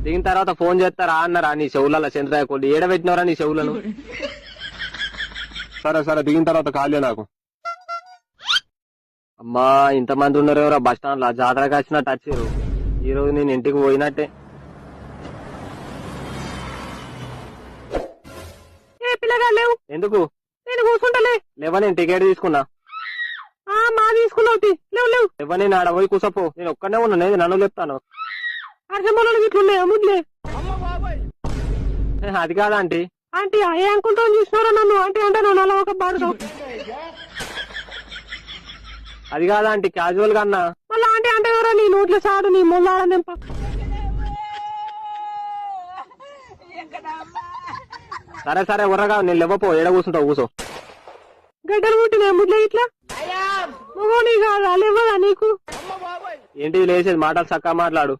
దిగిన తర్వాత ఫోన్ చేస్తారా అన్నారా నీ చెవుల చంద్రయ్య కొద్ది ఏడబెట్టినవరా నీ చెవులను. సరే సరే దిగిన తర్వాత కాలే నాకు. అమ్మా ఇంతమంది ఉన్నారు ఎవరో బస్ స్టాండ్ లో జాతరకి వచ్చినట్టు వచ్చారు. ఈ రోజు నేను ఇంటికి పోయినట్టే. ఏ పిల్లగా లేవు ఎందుకు నేను కూర్చుంటలే లేవా నేను టికెట్ తీసుకున్నా. మా తీసుకున్నావు లేవు లేవు లేవా నేను ఆడ పోయి కూసపో నేను ఒక్కనే ఉన్నా నన్ను చెప్తాను. అర్జమూలలు ఇట్లున్నాయా ముద్లే అది కాదా ఆంటీ ఆంటీ ఏ అంకుల్తో చూసినారా నన్ను ఆంటీ అంటే నన్ను అలా ఒక బాడు అది కాదా ఆంటీ క్యాజువల్ గా అన్నా. మళ్ళీ ఆంటీ అంటే ఎవరా నీ నోట్ల సాడు నీ మొదలాడనింప. సరే సరే ఉర్రగా నేను లేవపో ఏడ కూర్చుంటావు కూర్చో. గడ్డలు పుట్టినా ముడ్లే ఇట్లా నీ కాదా లేవదా నీకు ఏంటి లేచేది మాటలు చక్కగా మాట్లాడు.